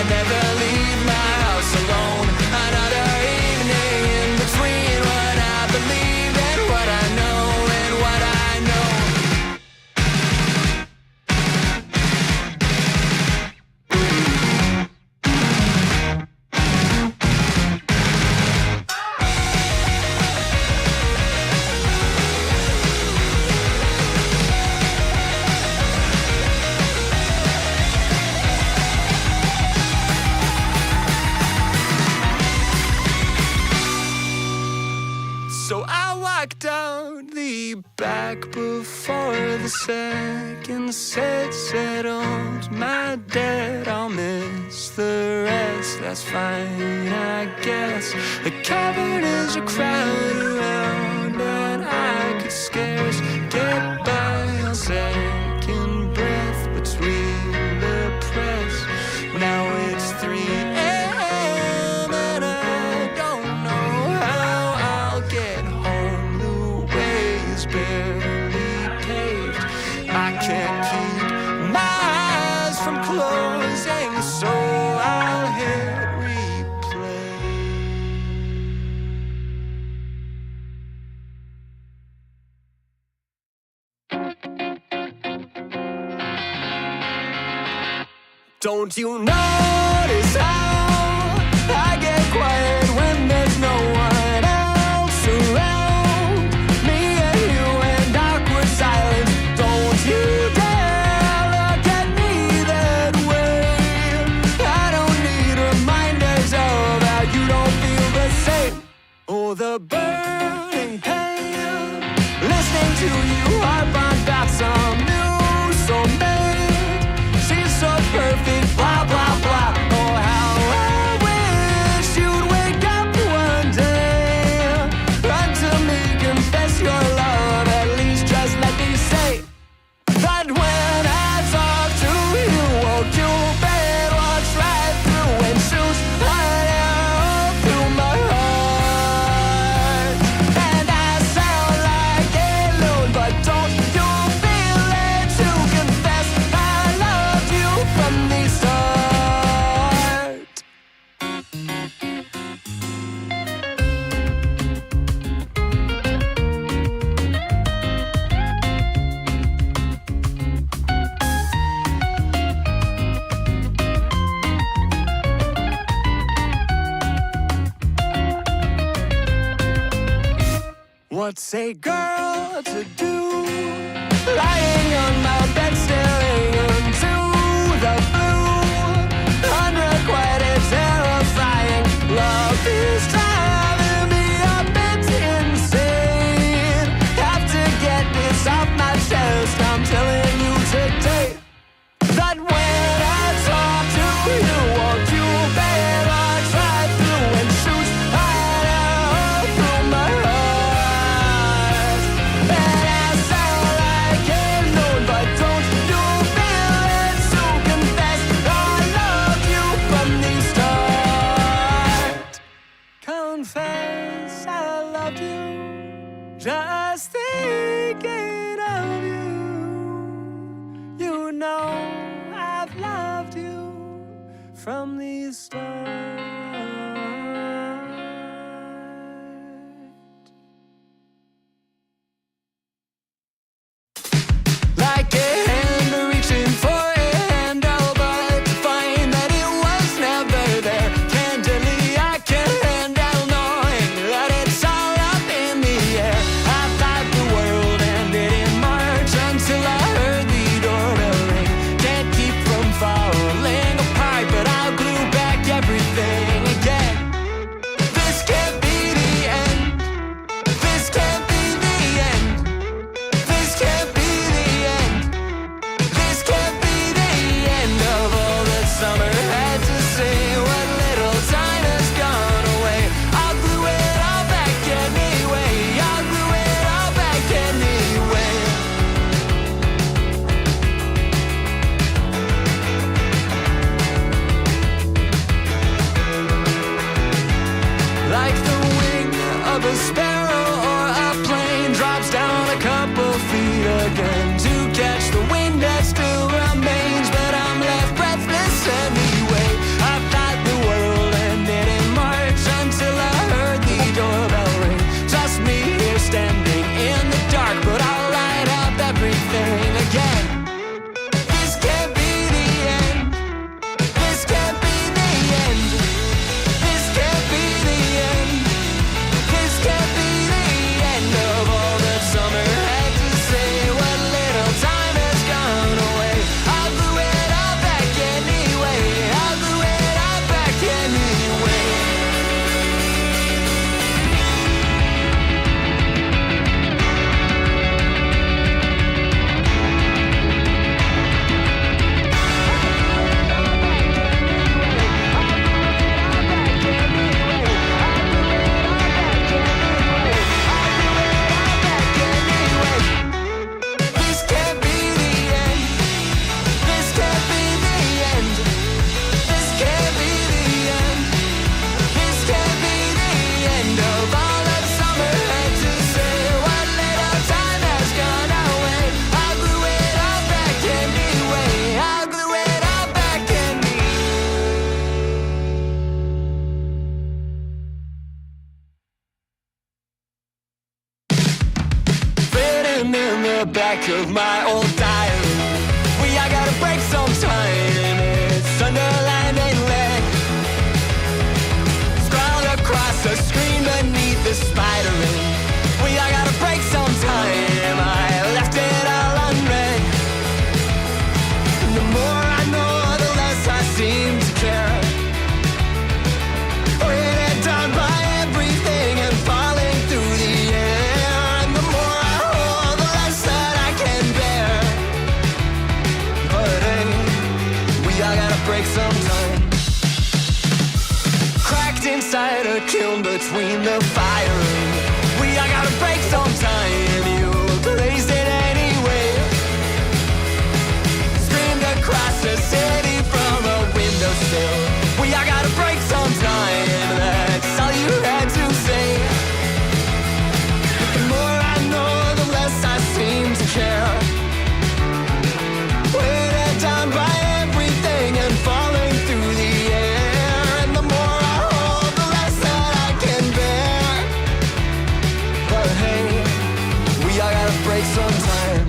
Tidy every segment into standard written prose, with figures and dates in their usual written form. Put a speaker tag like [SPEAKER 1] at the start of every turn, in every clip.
[SPEAKER 1] never leave my house alone. Another evening in between what I believe and what I know and what I know. So I walked out the back before the second set settled my debt. I'll miss the rest, that's fine, I guess. The cavern is a crowd around and I could scarce get by a second breath between the press. Now it's 3 a.m. and I don't know how I'll get home. The way is barely paved. I can't keep my eyes from closing, so I'll hit replay. Don't you notice how I get quiet when there's no one else around? Me and you and awkward silence. Don't you dare look at me that way. I don't need reminders of how you don't feel the same. Oh, the burning pain, listening to you harp on about some new soulmate. She's so perfect, blah, blah, blah. Oh, how I wish you'd wake up one day. Run to me, confess your love. At least just let me say that when I talk to you, won't you bed walks right through and shoots right out through my heart. And I sound like a loon, but don't you feel it to confess I loved you from the start. What's a girl to do? Lying on my bed staring into the blue. Unrequited, terrifying. Love is driving me a bit insane. Have to get this off my chest. I'm telling you today that when I talk to you, won't you bed walks right through and shoots right out through my heart. And I sound like a loon, but don't you feel it to confess I loved you from the start. Confess I loved you, just thinking of you. You know I've loved you from the start. Like a hand reaching for a handle, but to find that it was never there. Candidly, I can't handle knowing that it's all up in the air. I thought the world ended in March until I heard the doorbell ring. Can't keep from falling apart, but I'll glue back everything. the back of my old diary. I gotta break sometime. It's underlined and red, scrawled across the screen beneath the spider ring. I gotta break sometime. I left it all unread. And the more I know, the less I seem to care. Weighted down by everything and falling through the air. And the more I hold, the less that I can bear. But hey, I gotta break sometime. Cracked inside a kiln between the fire. I gotta break sometime. You blazed it anyway. Screamed across the city from a windowsill. I gotta break sometime. That's all you had to say. The more I know, the less I seem to care. Weighted down by everything and falling through the air. And the more I hold, the less that I can bear. But hey, I gotta break sometime.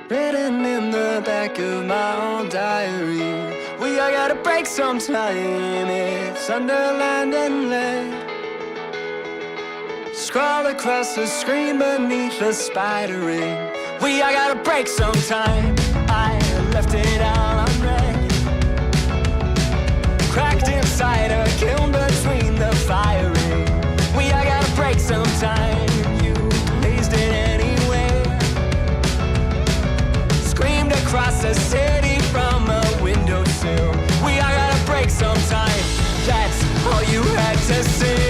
[SPEAKER 1] Written in the back of my old diary. I gotta break sometime. It's underlined and lead, scrawled across the screen beneath the spider ring. I gotta break sometime. I left it all unread. Cracked inside a kiln between the firing. I gotta break sometime. You blazed it anyway. Screamed across the city from a windowsill. I gotta break sometime. That's all you had to say.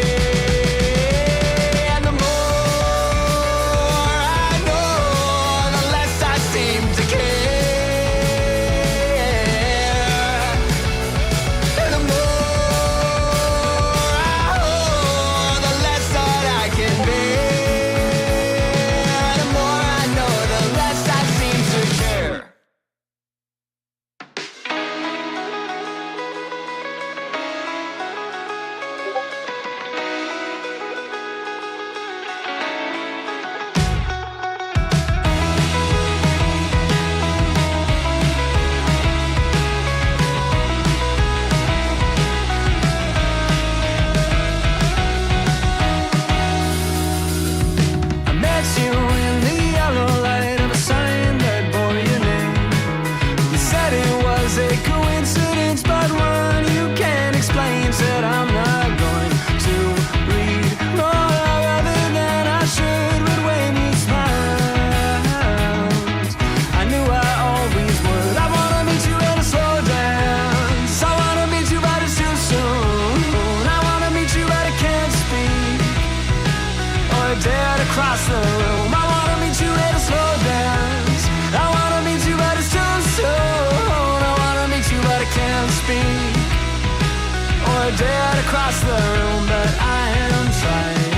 [SPEAKER 1] Across the room, I wanna meet you at a slow dance. I wanna meet you, but it's too soon. I wanna meet you, but I can't speak. Or dead across the room, but I am trying.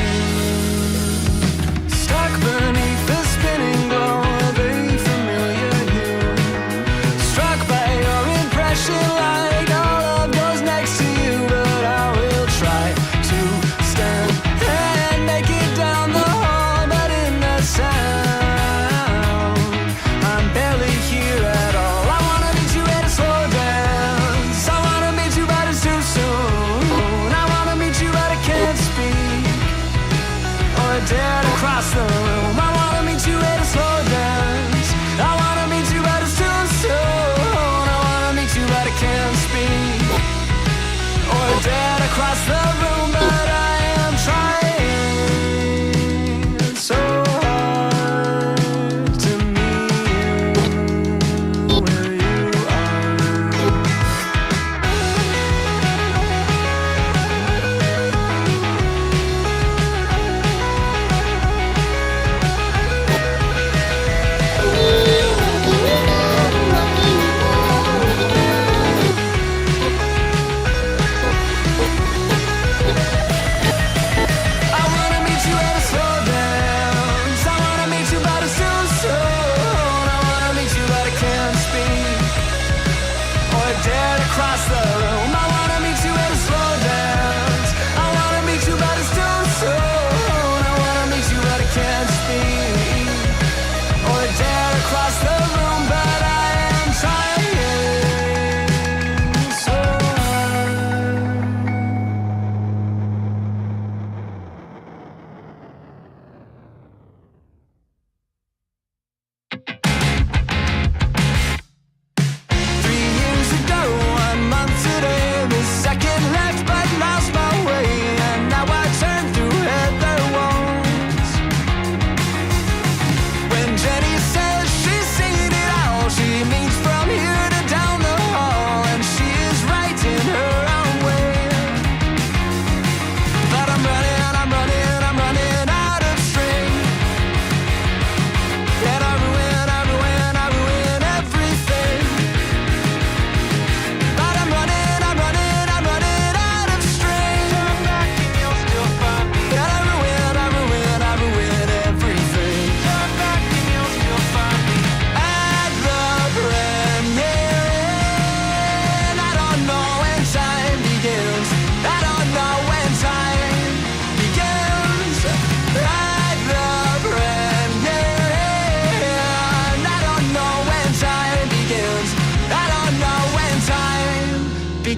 [SPEAKER 1] Stuck beneath the spinning glow of a familiar hue. Struck by your impression, like all love goes next to you. But I will try to stand and make it down the sound. I'm barely here at all. I wanna meet you at a slow dance. I wanna meet you, but it's too soon. I wanna meet you, but I can't speak.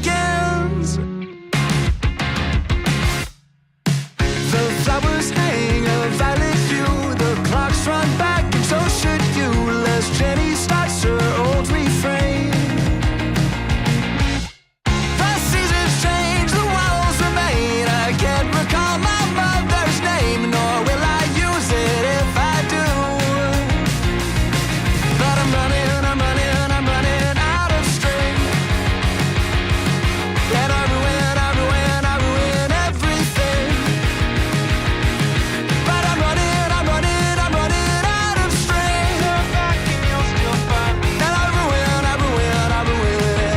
[SPEAKER 1] begins. The flowers hang a violet hue, the clocks run back and so should you. Les Jenny starts her old refrain. The seasons change, the walls remain. I can't recall my mother's name, nor will I use it if I do. But I'm running out of string. And I ruin everything. But I'm running out of string. Turn back and you'll still find me. And I ruin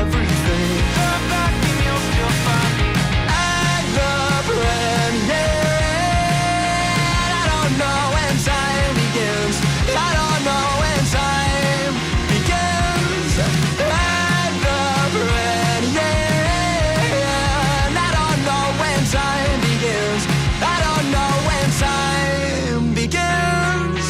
[SPEAKER 1] everything. Turn back and you'll still find me. At the premiere, I don't know when time begins. I don't know when time begins. At the premiere, I don't know when time begins. I don't know when time begins.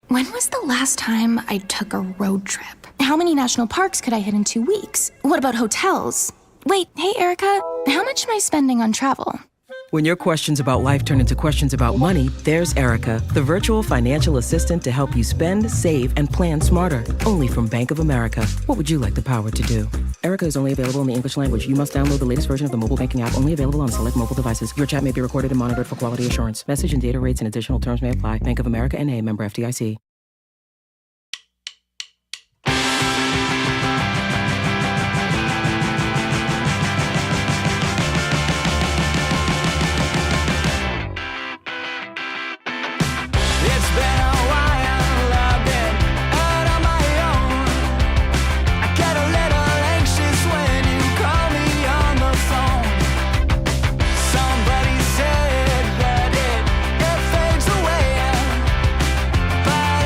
[SPEAKER 2] When was the last time I took a road trip? How many national parks could I hit in 2 weeks? What about hotels? Wait, hey Erica, how much am I spending on travel?
[SPEAKER 3] When your questions about life turn into questions about money, there's Erica, the virtual financial assistant to help you spend, save, and plan smarter. Only from Bank of America. What would you like the power to do? Erica is only available in the English language. You must download the latest version of the mobile banking app, only available on select mobile devices. Your chat may be recorded and monitored for quality assurance. Message and data rates and additional terms may apply. Bank of America N.A., member FDIC.
[SPEAKER 1] It's been a while, I've been out on my own. I get a little anxious when you call me on the phone. Somebody said that it fades away, but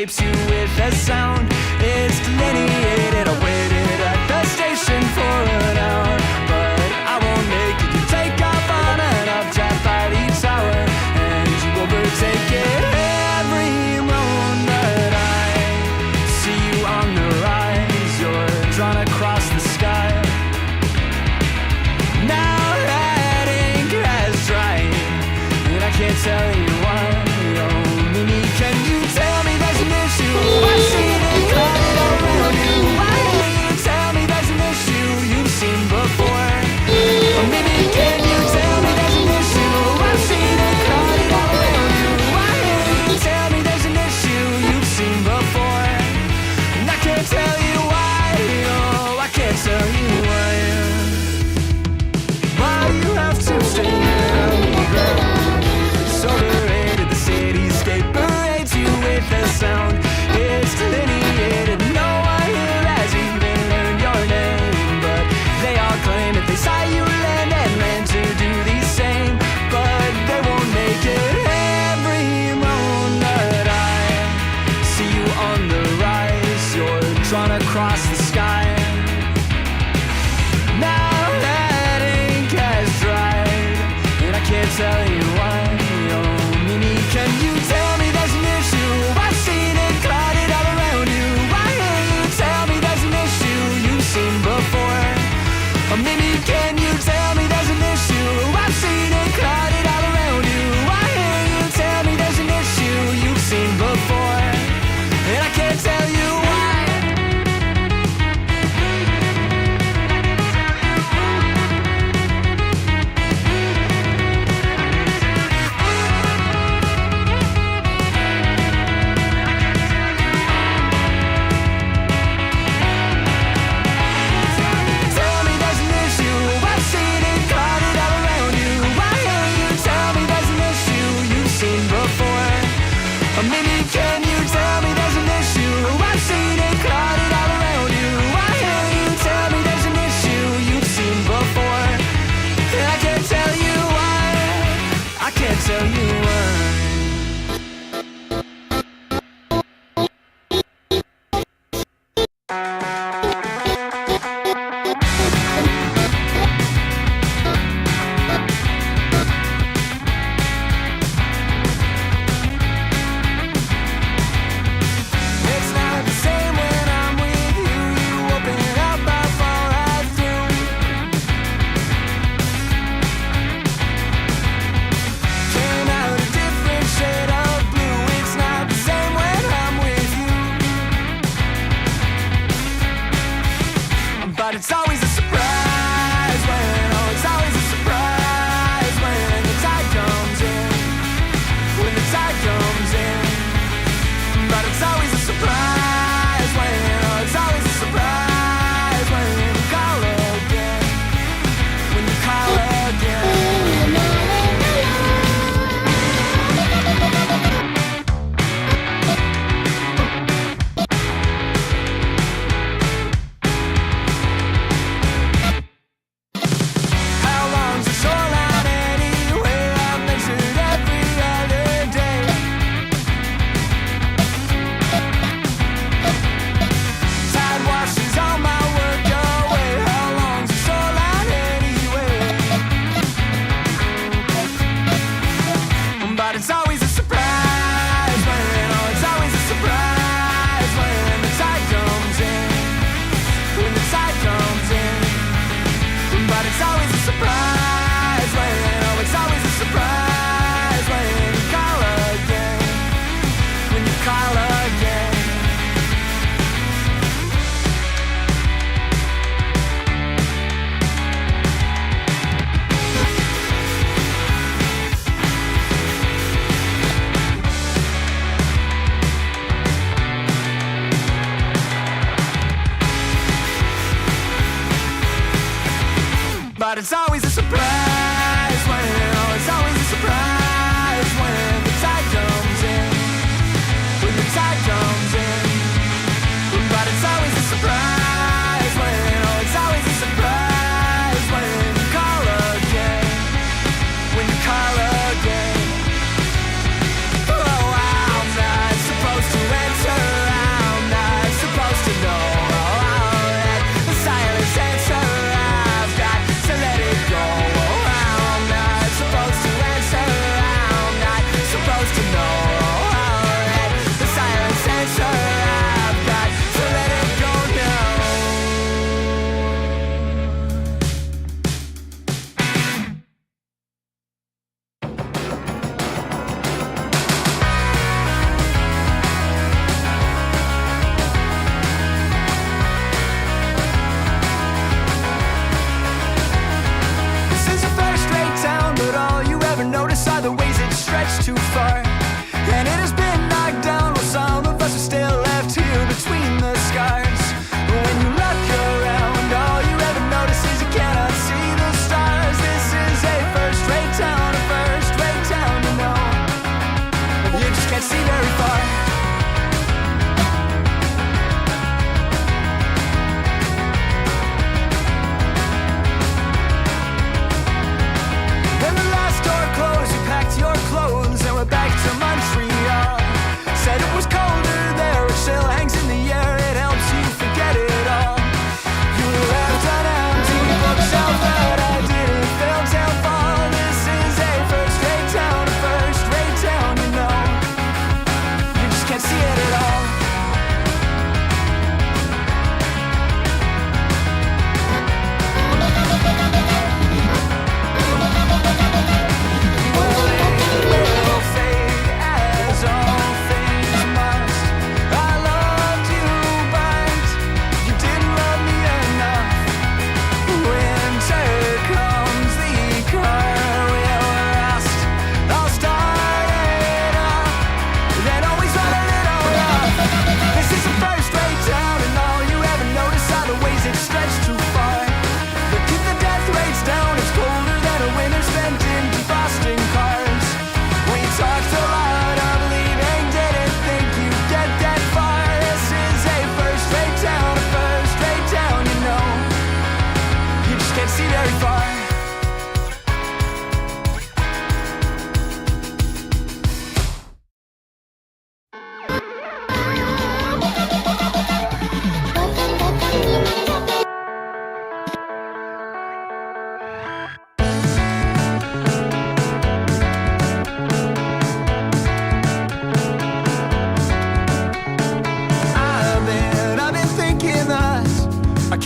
[SPEAKER 1] escapes you with a sound. It's delineated. I waited at the station for an hour, but I won't make it. You take off on an updraft by each hour, and you overtake it. Every moment I see you on the rise, you're drawn across the sky. Now that ink has dried, and I can't tell you why. Oh, Mimi, can you tell me there's an issue? I've seen it crowded all around you. Why can't you tell me there's an issue you've seen before? Oh, Mimi, can you tell me there's an issue? I've seen it crowded all around you. Why can't you tell me there's an issue you've seen before? And I can't tell you why. Oh, I can't tell you why. Why you have to stay on the ground? It's overrated. The cityscape parades you with a sound. It's delineated. No one here has even learned your name, but they all claim that they saw you land and land to do the same, but they won't make it. Every moment I see you on the rise, you're drawn across the sky. Now that ink has dried, and I can't tell you why. Oh, Mimi, can you tell me there's an issue? I've seen it crowded all around you. Why can't you tell me there's an issue you've seen before? Oh, Mimi, can you tell me there's an issue? I've seen it crowded all around you. Why can't you tell me there's an issue you've seen before? And I can't tell you why. Tell me there's an issue. I've seen it crowded all around you. Why can't you tell me there's an issue you've seen before? Or maybe can you tell me there's an issue? I've seen it crowded all around you. Why can't you tell me there's an issue you've seen before? And I can't tell you why. I can't tell you why. It's not the same when I'm with you. You open up, I fall right through. Came out a different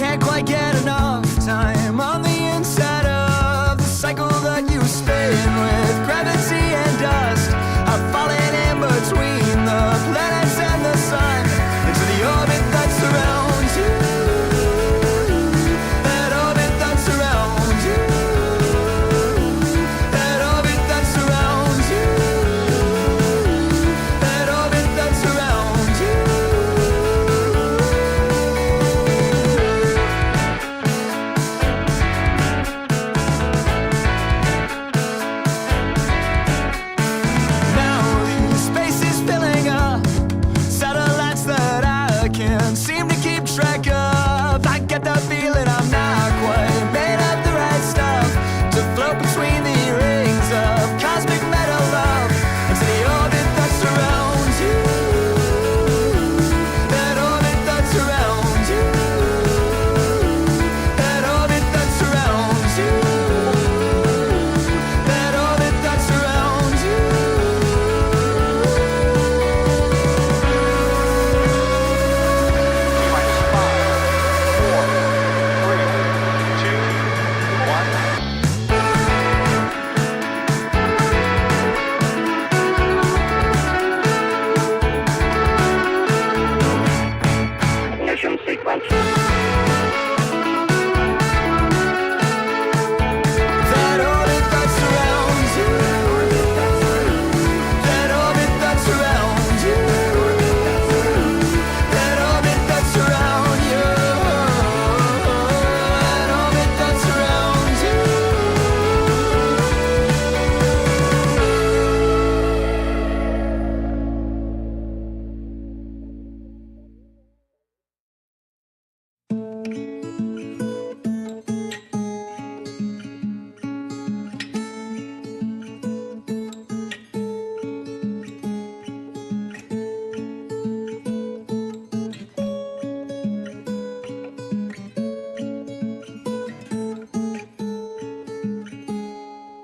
[SPEAKER 1] can't quite get enough time on the inside of the cycle that you spin with gravity and dust. I'm falling in between the planets and the sun into the orbit that surrounds you. That orbit that surrounds you. That orbit that surrounds you. That orbit that surrounds you. Now the space is filling up, satellites that I can't seem to keep track of. I get the feeling I'm not quite made of the right stuff to float between the rings of cosmic metal love into the orbit that surrounds you. That orbit that surrounds you. That orbit that surrounds you. That orbit that surrounds you.
[SPEAKER 4] Mission sequence.
[SPEAKER 1] That orbit that surrounds you. That orbit that surrounds you. That orbit that surrounds you. That orbit that surrounds you.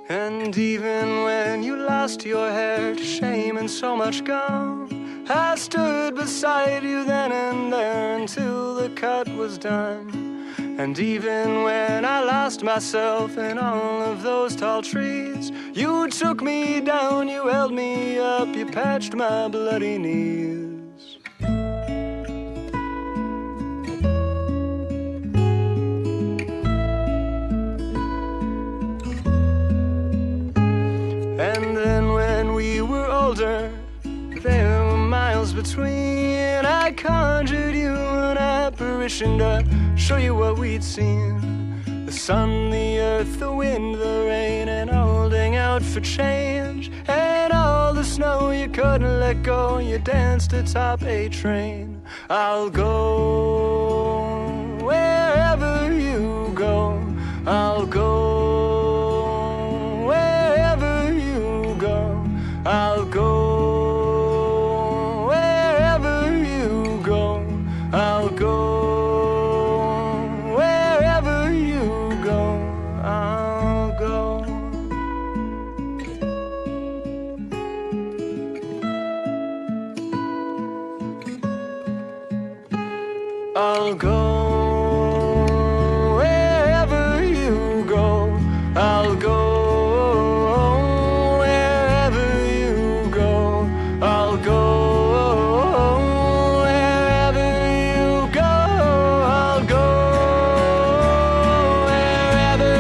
[SPEAKER 1] And even when you lost your hair to shame and so much gone, I stood beside you then and there until the cut was done. And even when I lost myself in all of those tall trees, you took me down, you held me up, you patched my bloody knees. And then when we were older, there were miles between. I conjured you an apparition to show you what we'd seen. The sun, the earth, the wind, the rain, and holding out for change. And all the snow you couldn't let go, you danced atop a train. I'll go wherever you go. I'll go wherever you go. I'll go wherever you go. I'll go wherever you go. I'll go. I'll go wherever you go. I'll go wherever you go. I'll go wherever you go. I'll go wherever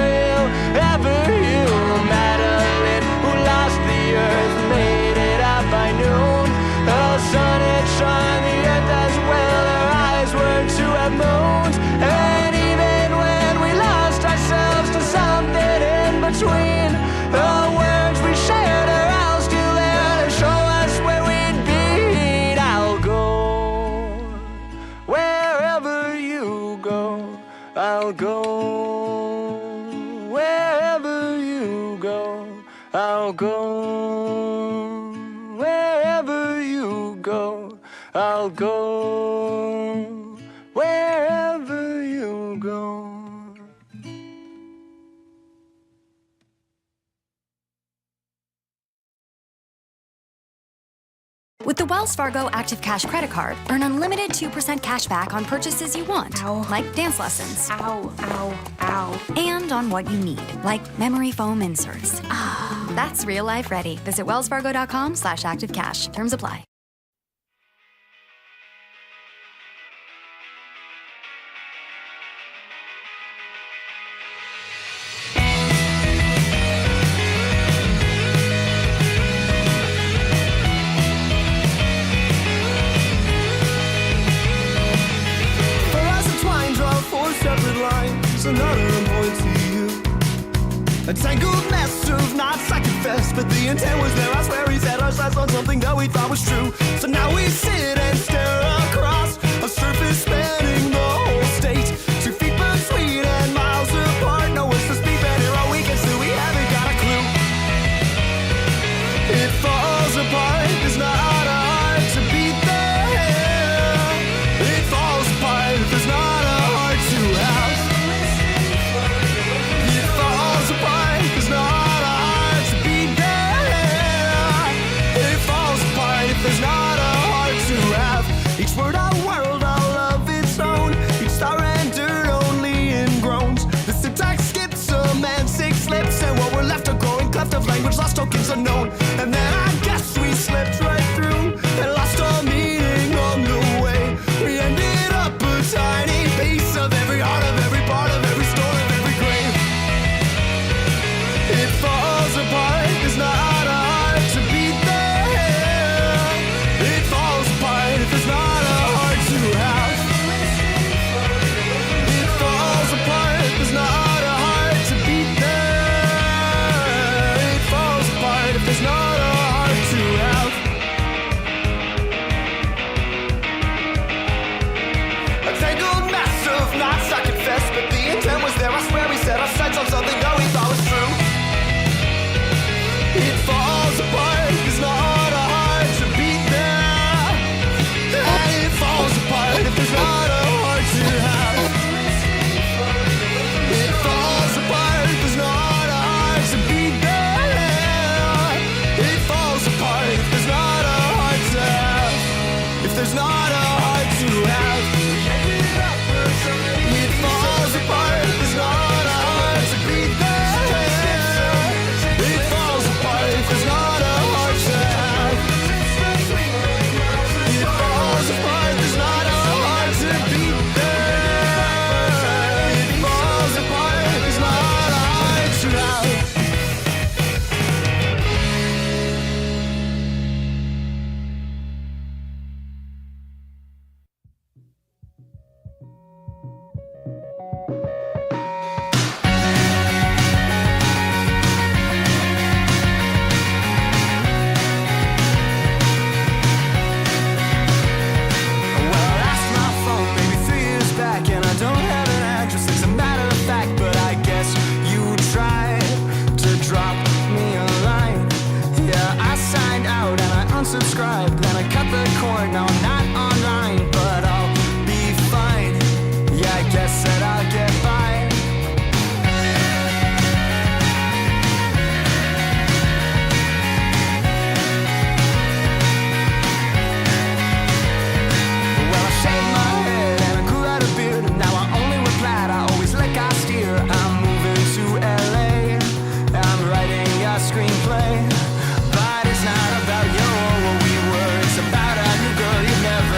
[SPEAKER 1] you. Madeline, who lost the earth, made it out by noon. The sun had shone the earth as well. Her eyes were to have moons. And even when we lost ourselves to something in between, the words we shared are all still there to show us where we'd be. I'll go wherever you go. I'll go wherever you go. I'll go wherever you go. I'll go wherever you go.
[SPEAKER 5] With the Wells Fargo Active Cash Credit Card, earn unlimited 2% cash back on purchases you want, like dance lessons.
[SPEAKER 2] Ow, ow, ow.
[SPEAKER 5] And on what you need, like memory foam inserts. That's real life ready. Visit wellsfargo.com/activecash. Terms apply.
[SPEAKER 1] Another point to you. A tangled mess of knots, I confess, but the intent was there. I swear he set our sights on something that we thought was true. So now we sit and stare across a surface spanning the whole state. 2 feet between and miles apart. No one's to speak, but here all we can see, we haven't got a clue. It falls apart, there's not a heart to beat there. It falls apart, there's not a heart to have. There's not a heart to have. Each word a world all of its own. Each star rendered only in groans. The syntax skips a semantic slips, and what we're left are growing cleft of language, lost tokens unknown. And then I guess we slipped right through and lost our meaning on the way. We ended up a tiny piece of every heart, of every part, of every stone, of every grave. It falls apart, there's not a heart to beat there. There's not a heart to have. It falls apart, there's not a heart to beat there. It falls apart if there's not a heart to have. A tangled mess of knots, I confess, but the intent was there. I swear we set our sights on something that we thought was true. It falls apart, there's not a heart to beat there. It falls apart if there's not a heart to have. It falls apart if there's not a heart to beat there. It falls apart if there's not a heart to have. If there's not a heart to have. It falls apart if there's not a heart to beat there. It falls apart if there's not a heart to have. It falls apart, there's not a heart to beat there. It falls apart, there's not a heart to have. Subscribe, then I cut the cord. Now I'm not online, but I'll be fine. Yeah, I guess that I'll get by. Well, I shaved my head and I grew out a beard, and now I only wear plaid. I always lick, I steer. I'm moving to LA. I'm writing a screenplay, but it's not about you. It's about a new girl you've never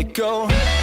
[SPEAKER 1] it go.